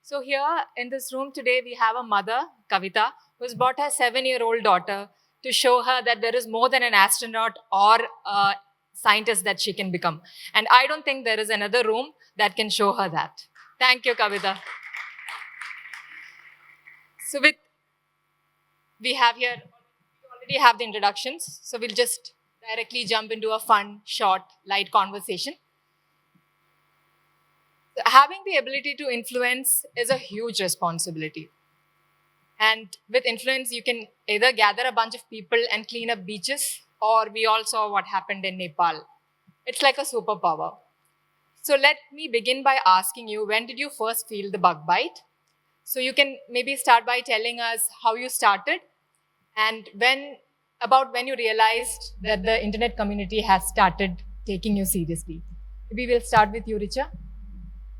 So here in this room today, we have a mother, Kavita, who's brought her 7-year-old daughter to show her that there is more than an astronaut or a scientist that she can become. And I don't think there is another room that can show her that. Thank you, Kavita. So we have here, we already have the introductions. So we'll just directly jump into a fun, short, light conversation. Having the ability to influence is a huge responsibility. And with influence, you can either gather a bunch of people and clean up beaches, or we all saw what happened in Nepal. It's like a superpower. So let me begin by asking you, when did you first feel the bug bite? So you can maybe start by telling us how you started and when you realized that the internet community has started taking you seriously. Maybe we'll start with you, Richa.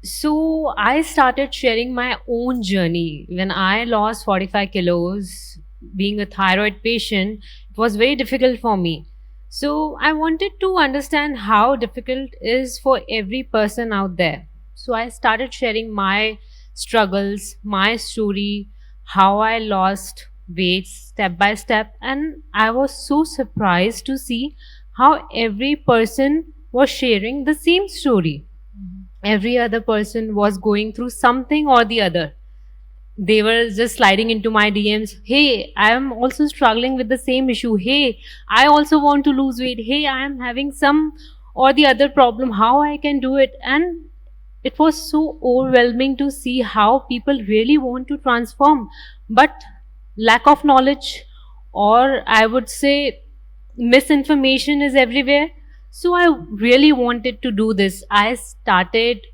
So I started sharing my own journey when I lost 45 kilos. Being a thyroid patient, it was very difficult for me. So I wanted to understand how difficult is for every person out there. So I started sharing my struggles, my story, how I lost weight step by step, and I was so surprised to see how every person was sharing the same story. Every other person was going through something or the other. They were just sliding into my DMs. Hey, I am also struggling with the same issue. Hey, I also want to lose weight. Hey, I am having some or the other problem. How I can do it? And it was so overwhelming to see how people really want to transform, but lack of knowledge, or I would say misinformation, is everywhere. So I really wanted to do this. I started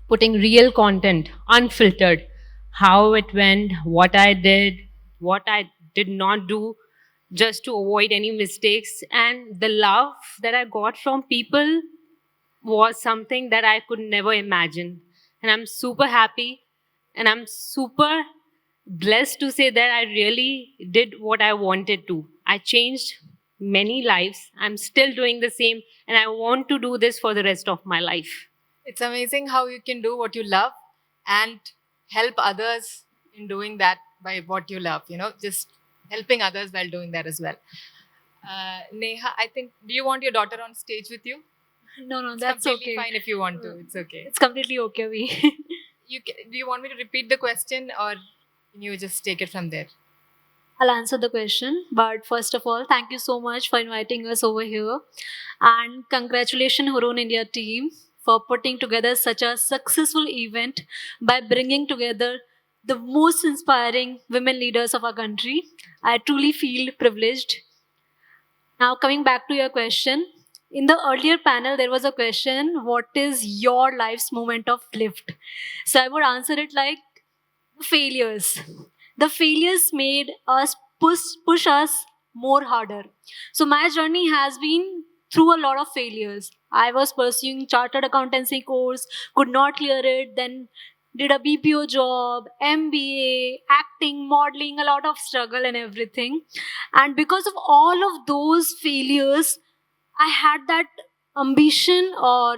putting real content, unfiltered, how it went, what I did, what I did not do, just to avoid any mistakes. And the love that I got from people was something that I could never imagine. And I'm super happy and I'm super blessed to say that I really did what I wanted to. I changed many lives. I'm still doing the same and I want to do this for the rest of my life. It's amazing how you can do what you love and help others in doing that by what you love, just helping others while doing that as well. Neha, I think, do you want your daughter on stage with you? No, no, It's that's completely okay. fine if you want to. It's okay. It's completely okay. We. Do you want me to repeat the question or can you just take it from there? I'll answer the question. But first of all, thank you so much for inviting us over here. And congratulations, Huron India team, for putting together such a successful event by bringing together the most inspiring women leaders of our country. I truly feel privileged. Now, coming back to your question, in the earlier panel, there was a question: what is your life's moment of lift? So I would answer it like failures. The failures made us push us more harder. So my journey has been through a lot of failures. I was pursuing chartered accountancy course, could not clear it, then did a BPO job, MBA, acting, modeling, a lot of struggle and everything. And because of all of those failures, I had that ambition or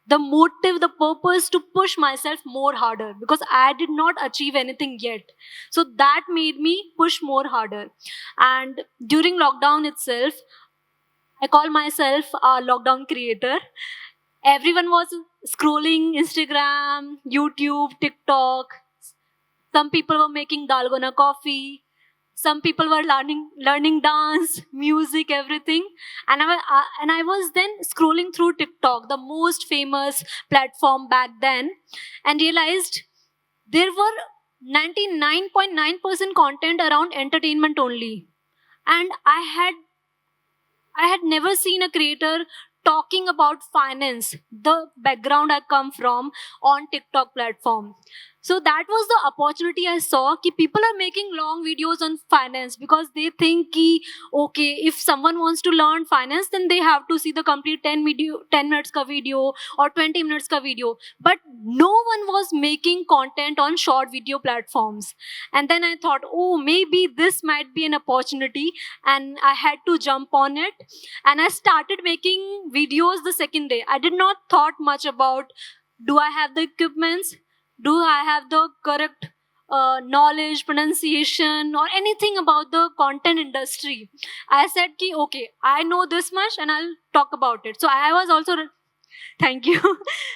the motive, the purpose to push myself more harder because I did not achieve anything yet. So that made me push more harder. And during lockdown itself, I call myself a lockdown creator. Everyone was scrolling Instagram, YouTube, TikTok. Some people were making dalgona coffee. Some people were learning dance, music, everything. And I was then scrolling through TikTok, the most famous platform back then, and realized there were 99.9% content around entertainment only. And I had never seen a creator talking about finance, the background I come from, on TikTok platform. So that was the opportunity I saw कि people are making long videos on finance because they think कि okay, if someone wants to learn finance then they have to see the complete 10 minutes ka video or 20 minutes ka video. But no one was making content on short video platforms. And then I thought, oh, maybe this might be an opportunity, and I had to jump on it. And I started making videos the second day. I did not thought much about, do I have the equipments, do I have the correct knowledge, pronunciation, or anything about the content industry? I said ki okay, I know this much and I'll talk about it. So I was also thank you.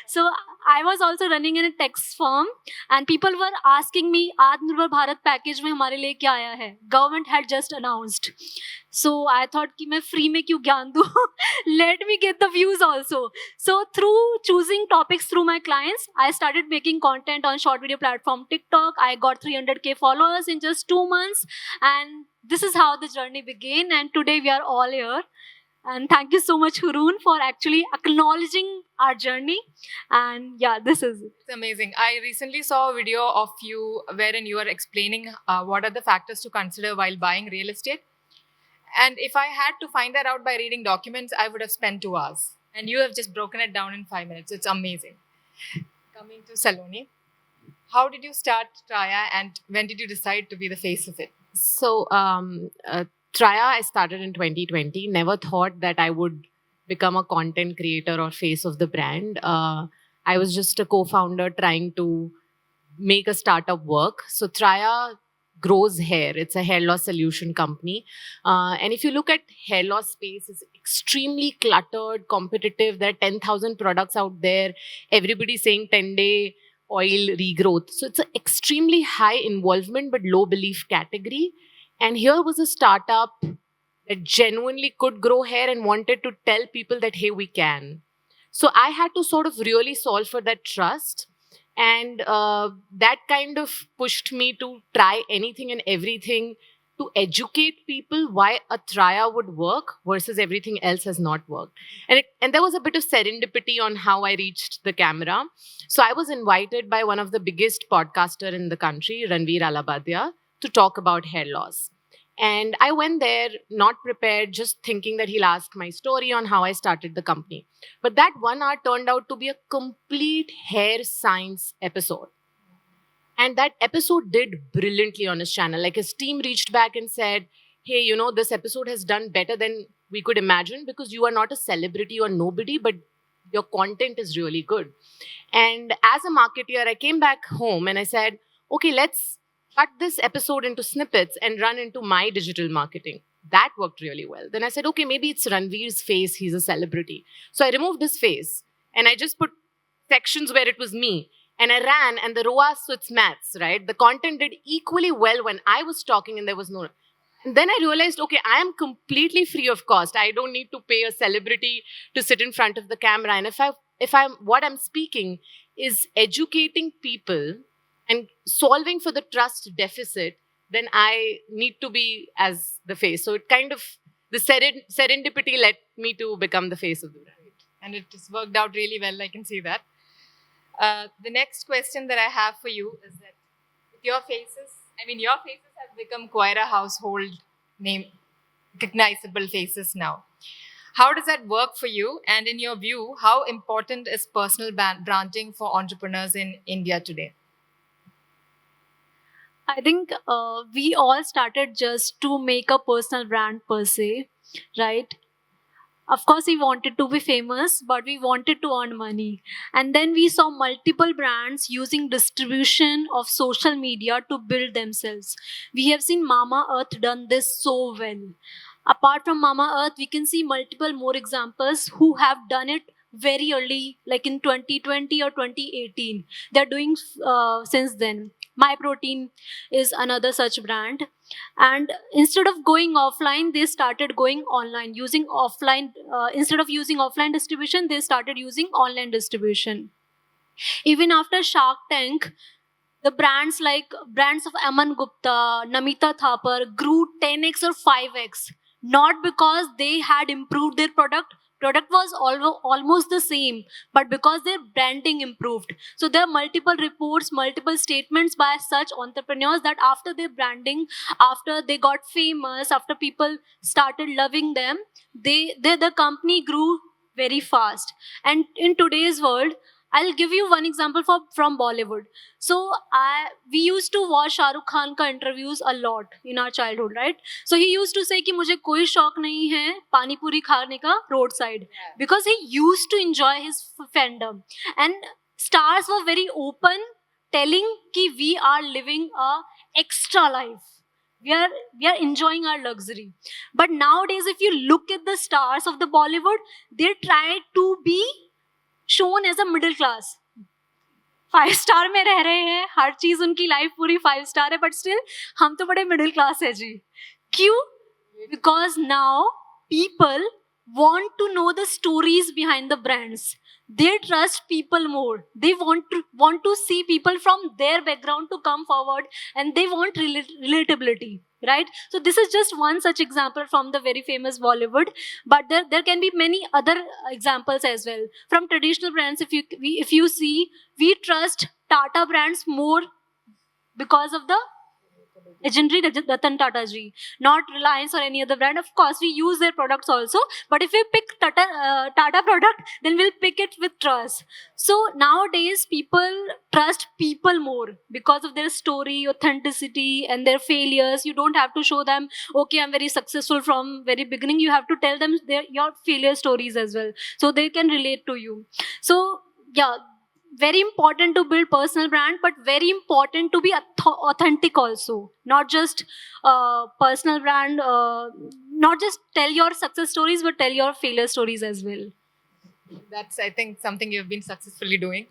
So I was also running in a text firm and people were asking me Atmanirbhar Bharat package में हमारे लिए क्या आया है? Government had just announced. So I thought कि मैं free में क्यों ज्ञान दूँ? Let me get the views also. So through choosing topics through my clients, I started making content on short video platform TikTok. I got 300K followers in just 2 months, and this is how the journey began. And today we are all here. And thank you so much, Haroon, for actually acknowledging our journey. And yeah, this is it. It's amazing. I recently saw a video of you wherein you are explaining what are the factors to consider while buying real estate. And if I had to find that out by reading documents, I would have spent 2 hours. And you have just broken it down in 5 minutes. It's amazing. Coming to Saloni, how did you start Traya and when did you decide to be the face of it? So, Traya, I started in 2020. Never thought that I would become a content creator or face of the brand. I was just a co-founder trying to make a startup work. So, Traya grows hair. It's a hair loss solution company. And if you look at hair loss space, it's extremely cluttered, competitive. There are 10,000 products out there. Everybody's saying 10-day oil regrowth. So it's an extremely high involvement but low belief category. And here was a startup that genuinely could grow hair and wanted to tell people that, hey, we can. So I had to sort of really solve for that trust. And that kind of pushed me to try anything and everything to educate people why a Traya would work versus everything else has not worked. And there was a bit of serendipity on how I reached the camera. So I was invited by one of the biggest podcaster in the country, Ranveer Alabadia, to talk about hair loss. And I went there not prepared, just thinking that he'll ask my story on how I started the company. But that 1 hour turned out to be a complete hair science episode. And that episode did brilliantly on his channel. Like his team reached back and said, hey, you know, this episode has done better than we could imagine because you are not a celebrity or nobody, but your content is really good. And as a marketer, I came back home and I said, okay, let's cut this episode into snippets and run into my digital marketing. That worked really well. Then I said, okay, maybe it's Ranveer's face. He's a celebrity. So I removed his face and I just put sections where it was me. And I ran and the ROAS, so it's maths, right? The content did equally well when I was talking and there was no... And then I realized, okay, I am completely free of cost. I don't need to pay a celebrity to sit in front of the camera. And what I'm speaking is educating people and solving for the trust deficit, then I need to be as the face. So it kind of, the serendipity led me to become the face of the brand. And it has worked out really well, I can see that. The next question that I have for you is that with your faces have become quite a household name, recognizable faces now. How does that work for you? And in your view, how important is personal branding for entrepreneurs in India today? I think we all started just to make a personal brand per se, right? Of course, we wanted to be famous, but we wanted to earn money. And then we saw multiple brands using distribution of social media to build themselves. We have seen Mamaearth done this so well. Apart from Mamaearth, we can see multiple more examples who have done it very early, like in 2020 or 2018. They're doing since then. MyProtein is another such brand. And instead of going offline, they started going online, using offline. Instead of using offline distribution, they started using online distribution. Even after Shark Tank, the brands of Aman Gupta, Namita Thapar grew 10x or 5x. Not because they had improved their product was almost the same, but because their branding improved. So there are multiple reports, multiple statements by such entrepreneurs that after their branding, after they got famous, after people started loving them, the company grew very fast. And in today's world, I'll give you one example from Bollywood. So we used to watch Shah Rukh Khan ka interviews a lot in our childhood, right? So he used to say कि मुझे कोई शौक नहीं है पानी पूरी खाने का roadside, because he used to enjoy his fandom. And stars were very open telling ki we are living a extra life. We are enjoying our luxury. But nowadays, if you look at the stars of the Bollywood, they try to be shown as a middle class. 5 star में रह रहे हैं, हर चीज उनकी life पूरी 5 star है, but still हम तो बड़े मिडिल क्लास है जी. क्यों? Because now people want to know the stories behind the brands. They trust people more. They want to see people from their background to come forward, and they want relatability, right? So this is just one such example from the very famous Bollywood, but there can be many other examples as well from traditional brands. If you see, we trust Tata brands more because of the legendary Ratan Tata ji, not Reliance or any other brand. Of course, we use their products also, but if we pick Tata product, then we'll pick it with trust. So nowadays, people trust people more because of their story, authenticity, and their failures. You don't have to show them, okay, I'm very successful from very beginning. You have to tell them your failure stories as well, so they can relate to you. So yeah, very important to build personal brand, but very important to be authentic also. Not just personal brand, not just tell your success stories, but tell your failure stories as well. That's, I think, something you've been successfully doing.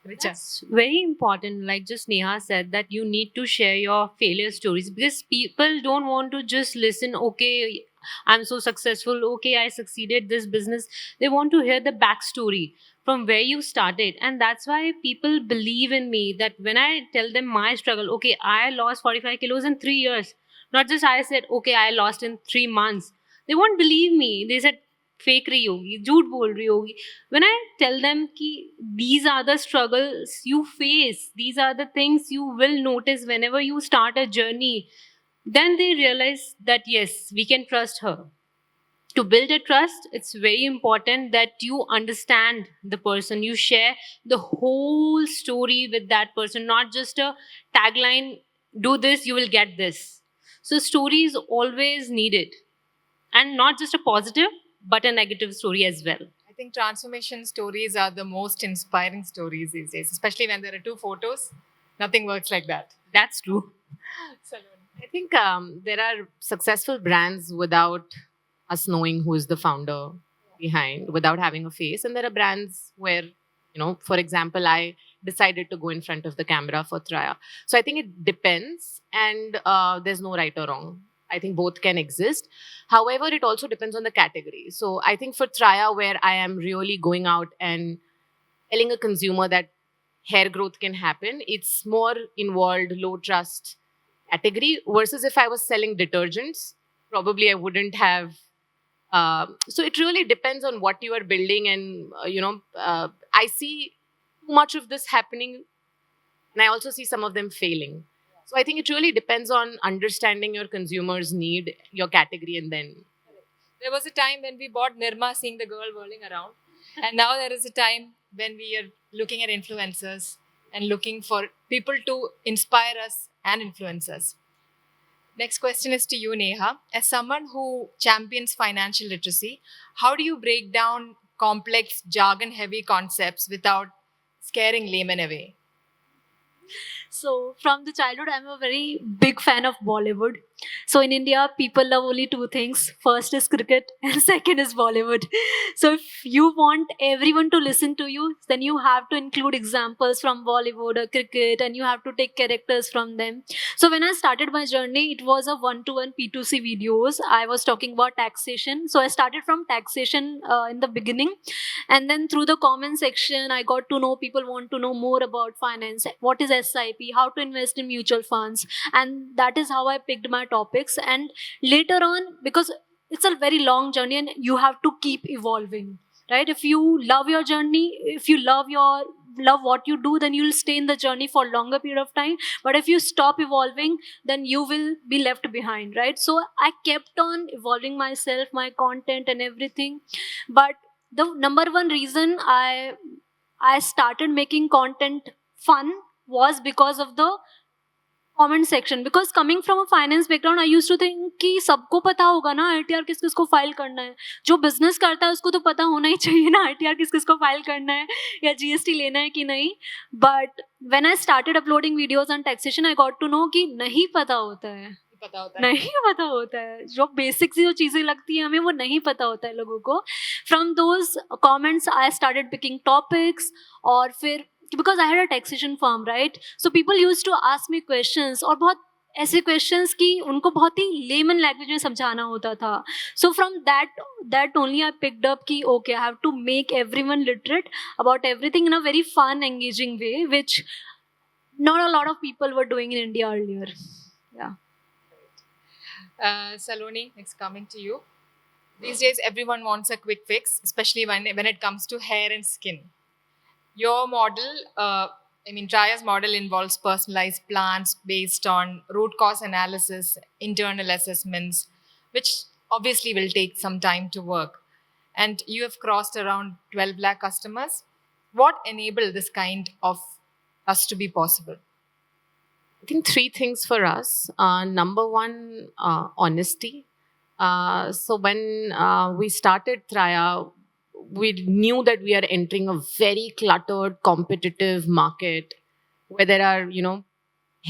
Richa. That's very important. Like just Neha said, that you need to share your failure stories, because people don't want to just listen, okay, I'm so successful, okay, I succeeded this business. They want to hear the backstory from where you started. And that's why people believe in me, that when I tell them my struggle, okay, I lost 45 kilos in 3 years. Not just I said, okay, I lost in 3 months. They won't believe me. They said, fake रही होगी, झूठ बोल रही होगी. When I tell them कि these are the struggles you face, these are the things you will notice whenever you start a journey, then they realize that yes, we can trust her. To build a trust, it's very important that you understand the person. You share the whole story with that person, not just a tagline, do this, you will get this. So story is always needed, and not just a positive, but a negative story as well. I think transformation stories are the most inspiring stories these days, especially when there are 2 photos. Nothing works like that. That's true. Salon. I think there are successful brands without us knowing who is the founder behind, without having a face. And there are brands where, for example, I decided to go in front of the camera for Traya. So I think it depends, and there's no right or wrong. I think both can exist. However, it also depends on the category. So I think for Traya, where I am really going out and telling a consumer that hair growth can happen, it's more involved, low trust category, versus if I was selling detergents, probably I wouldn't have. So it really depends on what you are building. And, I see too much of this happening, and I also see some of them failing. So I think it really depends on understanding your consumer's need, your category, and then. There was a time when we bought Nirma, seeing the girl whirling around. And now there is a time when we are looking at influencers and looking for people to inspire us and influence us. Next question is to you, Neha. As someone who champions financial literacy, how do you break down complex, jargon-heavy concepts without scaring laymen away? So from the childhood, I'm a very big fan of Bollywood. So in India, people love only 2 things. First is cricket and second is Bollywood. So if you want everyone to listen to you, then you have to include examples from Bollywood or cricket, and you have to take characters from them. So when I started my journey, it was a 1-to-1 P2C videos. I was talking about taxation. So I started from taxation in the beginning. And then through the comment section, I got to know people want to know more about finance. What is SIP? How to invest in mutual funds? And that is how I picked my topics. And later on, because it's a very long journey and you have to keep evolving, right? If you love your journey, if you love what you do, then you'll stay in the journey for a longer period of time. But if you stop evolving, then you will be left behind, right? So I kept on evolving myself, my content and everything. But the number one reason I started making content fun was because of the comment section, because coming from a finance background I used to think कि सबको पता होगा ना ITR किस किस को file करना है, जो बिजनेस करता है उसको तो पता होना ही चाहिए ना आईटीआर किस किस को फाइल करना है या जीएसटी लेना है कि नहीं. But when I started uploading videos on taxation I got to know कि नहीं पता होता है, पता होता है. नहीं पता होता है. जो बेसिक सी जो चीज़ें लगती हैं हमें वो नहीं पता होता है लोगों को. From those comments I started picking topics. और फिर because I had a taxation firm right, so people use to ask me questions, और बहुत ऐसे क्वेश्चंस कि उनको बहुत ही लेमन लैंग्वेज में समझाना होता था. So from that only I picked up कि okay I have to make everyone literate about everything in a very fun engaging way which not a lot of people were doing in India earlier. Yeah. Saloni, next coming to you. These days, everyone wants a quick fix, especially when it comes to hair and skin. Your model, Traya's model involves personalized plans based on root cause analysis, internal assessments, which obviously will take some time to work. And you have crossed around 12 lakh customers. What enabled this kind of us to be possible? I think three things for us. Number one, honesty. So when we started Traya, we knew that we are entering a very cluttered, competitive market where there are,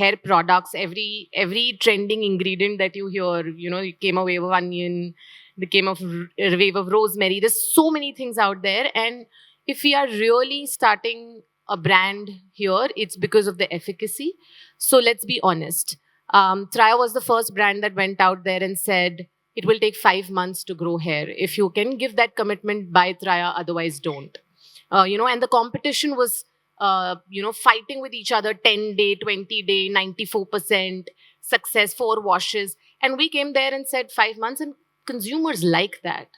hair products. Every trending ingredient that you hear, it came a wave of onion, there came a wave of rosemary. There's so many things out there, and if we are really starting a brand here, it's because of the efficacy. So let's be honest. Traya was the first brand that went out there and said, it will take 5 months to grow hair. If you can give that commitment, buy Traya, otherwise don't. And the competition was, fighting with each other, 10-day, 20-day, 94% success, 4 washes. And we came there and said 5 months, and consumers like that.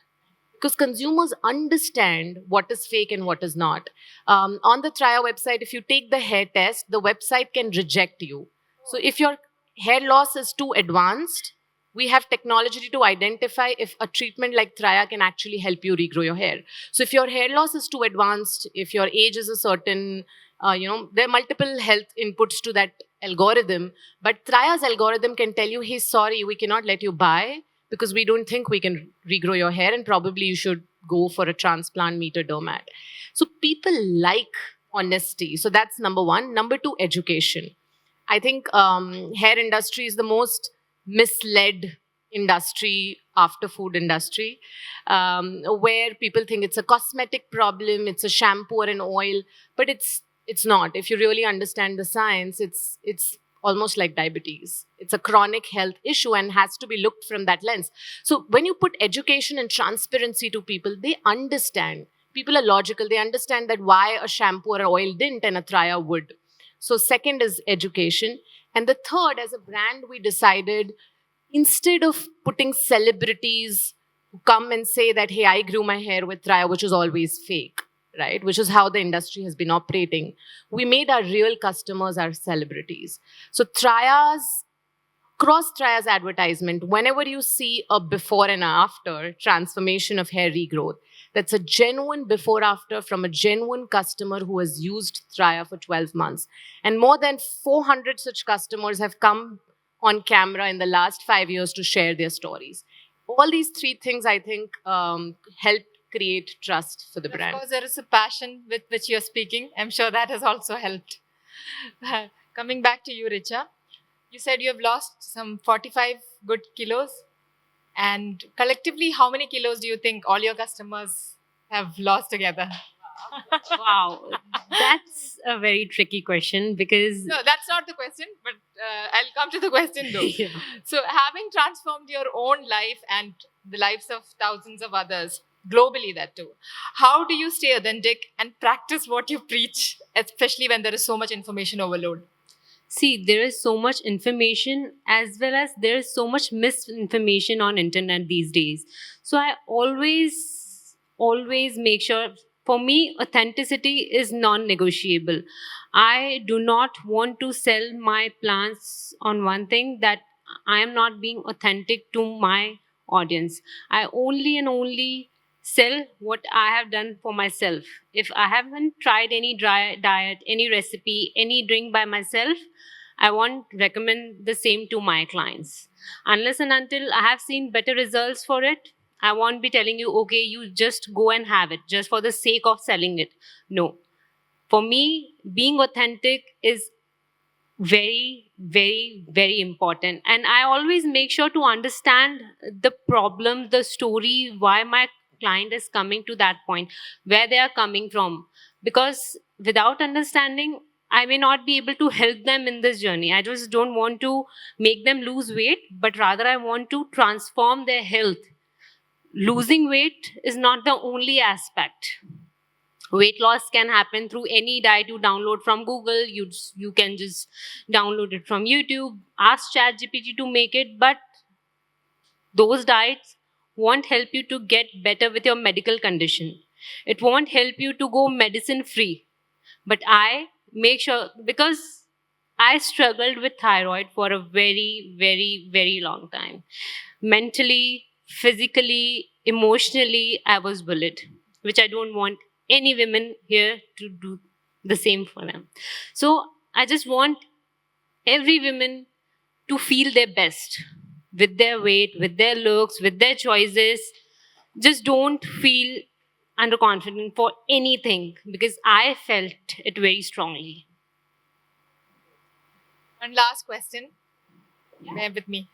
Because consumers understand what is fake and what is not. On the Traya website, if you take the hair test, the website can reject you. So if your hair loss is too advanced, we have technology to identify if a treatment like Traya can actually help you regrow your hair. So if your hair loss is too advanced, if your age is a certain, there are multiple health inputs to that algorithm. But Traya's algorithm can tell you, hey, sorry, we cannot let you buy because we don't think we can regrow your hair, and probably you should go for a transplant, meet a dermat. So people like honesty. So that's number one. Number two, education. I think hair industry is the most misled industry after food industry, where people think it's a cosmetic problem, it's a shampoo or an oil, but it's not. If you really understand the science, it's almost like diabetes. It's a chronic health issue and has to be looked from that lens. So when you put education and transparency to people, they understand. People are logical. They understand that why a shampoo or an oil didn't and a Traya would. So second is education. And the third, as a brand, we decided instead of putting celebrities who come and say that, hey, I grew my hair with Traya, which is always fake, right? Which is how the industry has been operating. We made our real customers our celebrities. So across Traya's advertisement, whenever you see a before and after transformation of hair regrowth, that's a genuine before after from a genuine customer who has used Traya for 12 months. And more than 400 such customers have come on camera in the last 5 years to share their stories. All these three things, I think, helped create trust for the brand. Of course, there is a passion with which you're speaking. I'm sure that has also helped. Coming back to you, Richa, you said you have lost some 45 good kilos. And collectively, how many kilos do you think all your customers have lost together? Wow, that's a very tricky question because No, that's not the question, but I'll come to the question though. Yeah. So, having transformed your own life and the lives of thousands of others, globally that too, how do you stay authentic and practice what you preach, especially when there is so much information overload? see, there is so much information as well as there is so much misinformation on internet these days. So I always make sure, for me, authenticity is non-negotiable. I do not want to sell my plants on one thing that I am not being authentic to my audience. I only and only sell what I have done for myself. If I haven't tried any dry diet, any recipe, any drink by myself, I won't recommend the same to my clients. Unless and until I have seen better results for it, I won't be telling you, okay, you just go and have it just for the sake of selling it. No. For me, being authentic is very, very, very important. And I always make sure to understand the problem, the story, why my client is coming to that point, where they are coming from. Because without understanding, I may not be able to help them in this journey. I just don't want to make them lose weight, but rather I want to transform their health. Losing weight is not the only aspect. Weight loss can happen through any diet you download from Google. You can just download it from YouTube, ask ChatGPT to make it, but those diets won't help you to get better with your medical condition. It won't help you to go medicine free. But I make sure, because I struggled with thyroid for a very, very, very long time. Mentally, physically, emotionally, I was bullied, which I don't want any women here to do the same for them. So I just want every woman to feel their best with their weight, with their looks, with their choices. Just don't feel underconfident for anything, because I felt it very strongly. One last question. Bear with me.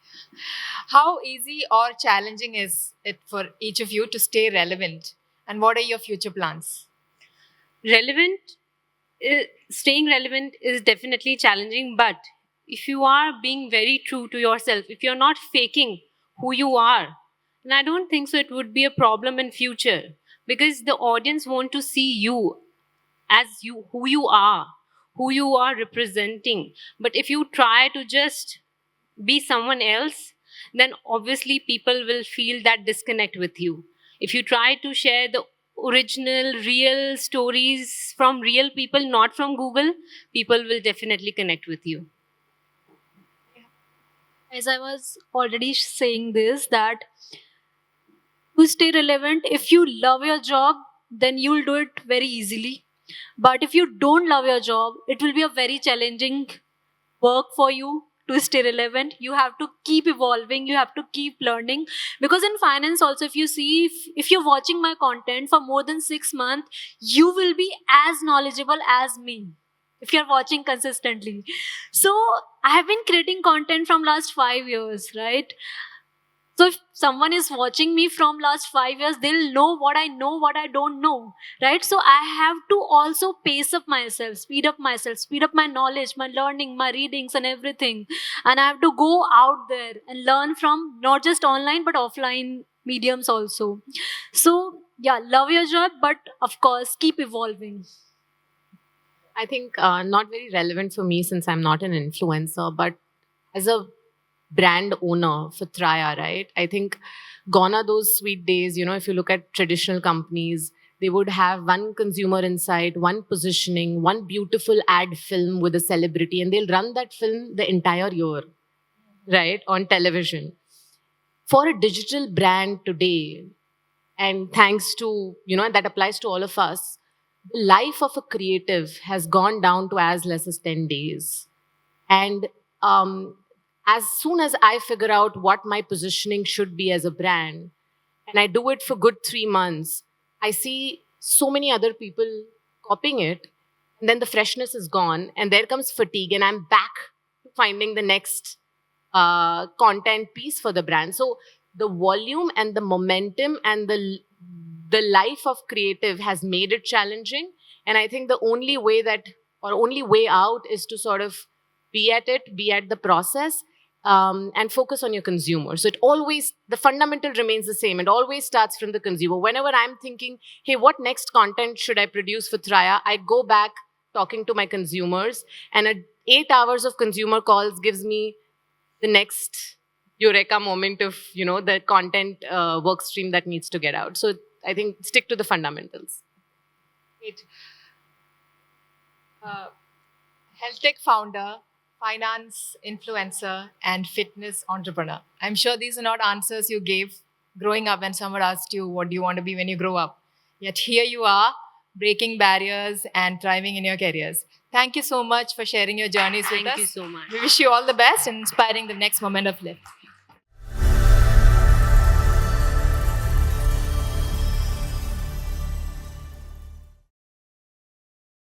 How easy or challenging is it for each of you to stay relevant? And what are your future plans? Staying relevant is definitely challenging, but if you are being very true to yourself, if you're not faking who you are, then I don't think so it would be a problem in future, because the audience want to see you as you, who you are representing. But if you try to just be someone else, then obviously people will feel that disconnect with you. If you try to share the original, real stories from real people, not from Google, people will definitely connect with you. As I was already saying this, that to stay relevant, if you love your job, then you'll do it very easily. But if you don't love your job, it will be a very challenging work for you to stay relevant. You have to keep evolving, you have to keep learning. Because in finance also, if you see, if you're watching my content for more than 6 months, you will be as knowledgeable as me if you're watching consistently. So I have been creating content from last 5 years, right? So if someone is watching me from last 5 years, they'll know, what I don't know, right? So I have to also pace up myself, speed up my knowledge, my learning, my readings and everything. And I have to go out there and learn from not just online, but offline mediums also. So yeah, love your job, but of course, keep evolving. I think not very relevant for me since I'm not an influencer, but as a brand owner for Traya, right? I think gone are those sweet days. You know, if you look at traditional companies, they would have one consumer insight, one positioning, one beautiful ad film with a celebrity, and they'll run that film the entire year, right, on television. For a digital brand today, and thanks to, that applies to all of us, the life of a creative has gone down to as less as 10 days. And as soon as I figure out what my positioning should be as a brand, and I do it for good 3 months, I see so many other people copying it, and then the freshness is gone, and there comes fatigue, and I'm back to finding the next content piece for the brand. So the volume and the momentum and the life of creative has made it challenging. And I think the only way out is to sort of be at the process, and focus on your consumer. So the fundamental remains the same. It always starts from the consumer. Whenever I'm thinking, hey, what next content should I produce for Traya? I go back talking to my consumers, and 8 hours of consumer calls gives me the next eureka moment of, the content work stream that needs to get out. So I think stick to the fundamentals. Great. Health tech founder, finance influencer, and fitness entrepreneur. I'm sure these are not answers you gave growing up when someone asked you, what do you want to be when you grow up? Yet here you are breaking barriers, and thriving in your careers. Thank you so much for sharing your journeys with Thank us. you so much. We wish you all the best and inspiring the next moment of life.